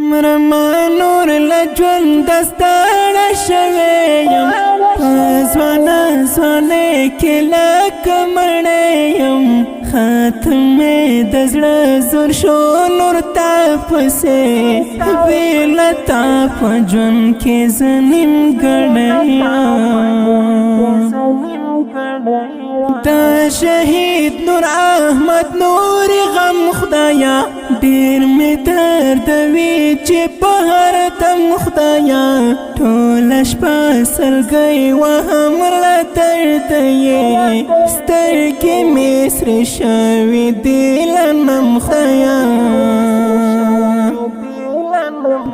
مرما نور لجون دستاړه شوی یم ځوانه ځوانه کې لکه مړی یم خاتمې د زړه زور شو نور تا پسې بېله تا په ژوند کې زه نیمګړی دا شهید نور احمد نور غم خدایا ډېر مې دردوي چې په هر دم خدایا ټوله شپه سلګۍ وهم له درده یې سترګې مې سرې شوې دي له نم خدایا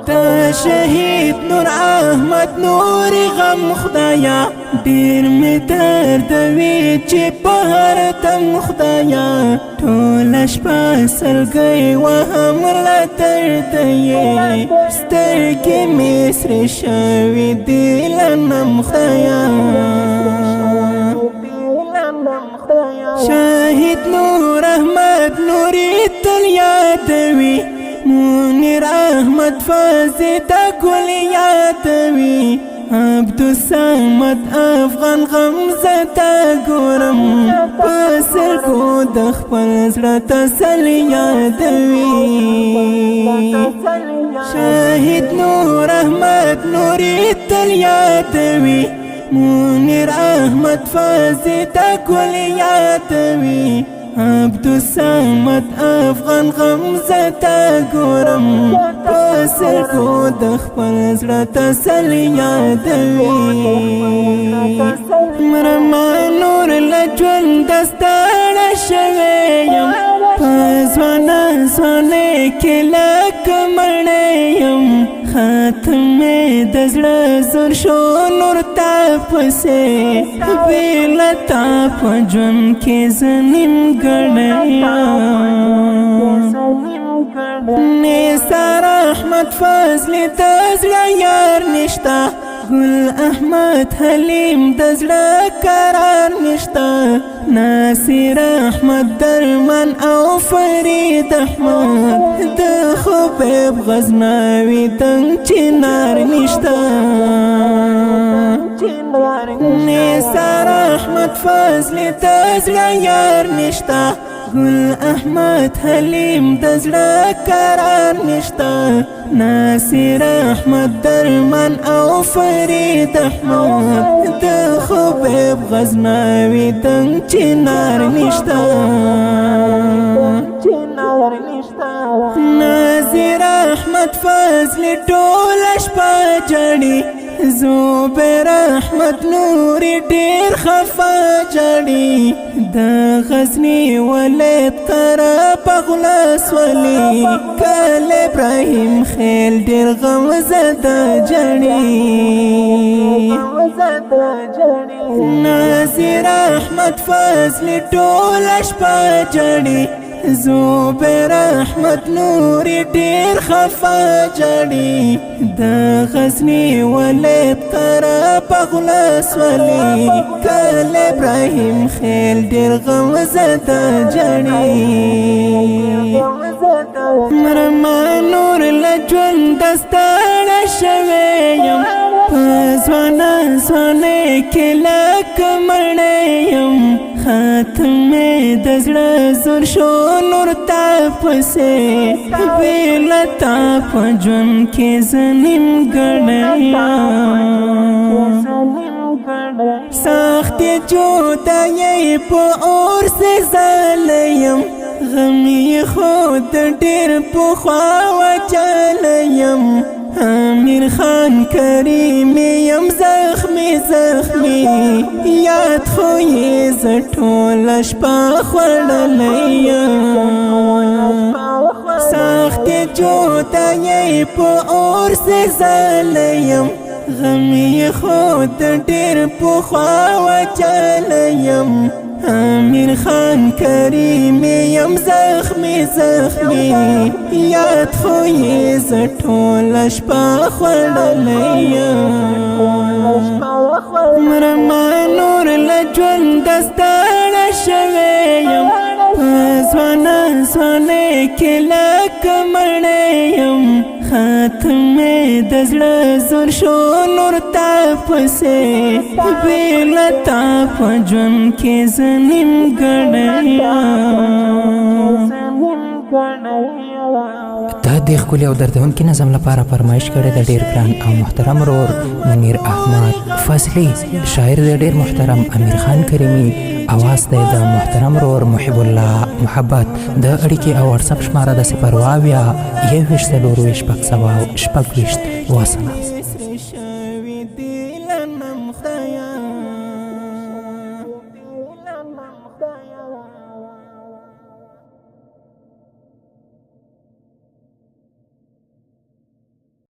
دا شهید نور احمد نور غم خدایا ډېر مې دردوي چې په هر دم خدایا ټوله شپه سلګۍ وهم له درده یې سترګې مې سرې شوې دي له نم خدایا شهید نور احمد نوري تل یادوي منیر احمد فازی دا گل یادوی عبدالصمد افغان غمزه گورم پسر کو د خپل زړه تسل یادوی شهید نور احمد نوري تل یادوی منیر احمد فازی دا گل یادوی عبدالصمد افغان غمزه گورم پسر کو د خپل زړه تسل یادوي مرما نور له ژوند ستړی شوی یم په ځوانه ځوانۍ کې لکه مړی یم خاتمې د زړه زور شو نور تا پسې بېله تا په ژوند کې زه نیمګړی نثار احمد فضل د زړه یار نشته گل احمد حلیم د زړه قرار نشته ناصر احمد درمان او فرید احمد د خبیب غزنوي دنګ چنار نشته نثار احمد فضل د زړه یار نشته گل احمد حلیم د زړه قرار نشته ناصر احمد درمان او فرید احمد د خبیب غزنوي دنګ چنار نشته ناصر احمد فضل ټوله شپه ژړي زبیر احمد نوري ډېر خفه ژړي د غزني ولید قره بغلس ولي کل ابراهیم خیل ډېر غمزده ژړي ناصر احمد فضل ټوله شپه ژړي زبیر احمد نوري ډېر خفه ژړي د غزني ولید قره بغلس ولي کل ابراهیم خیل ډېر غمزده ژړي مرما نور له ژوند ستړی شوی یم په ځوانه ځوانۍ کې لکه مړی یم خاتمې د زړه زور شو نور تا پسې بېله تا په ژوند کې زه نیمګړی سختې جدایۍ په اور سېزلی یم غم یې خود ډېر پخوا وچلی یم امیر خان کریم یم زخمی زخمی یاد خو یې زه ټوله شپه خوړلی یم سختې جدایۍ په اور سېزلی یم غم یې خود ډېر پخوا وچلی یم امیر خان کریم یم زخمی زخمی یاد خو یې زه ټوله شپه خوړلی یم مرما نور له ژوند ستړی شوی یم په ځوانه ځوانۍ کې لکه مړی یم تمې د زړه زور شو نور تا پسې بېله تا په ژوند کې زه نیمګړی دا د ښکلي او دردونکي نظم لپاره فرمایش کړی د ډېر ګران او محترم ورور منیر احمد فضلي، شاعر د ډېر محترم امیر خان کریمي، اواز دی د محترم ورور محب الله محبت. د اړیکې او واتساپ شماره د 0 اویا 21 څلور 26 وسلام.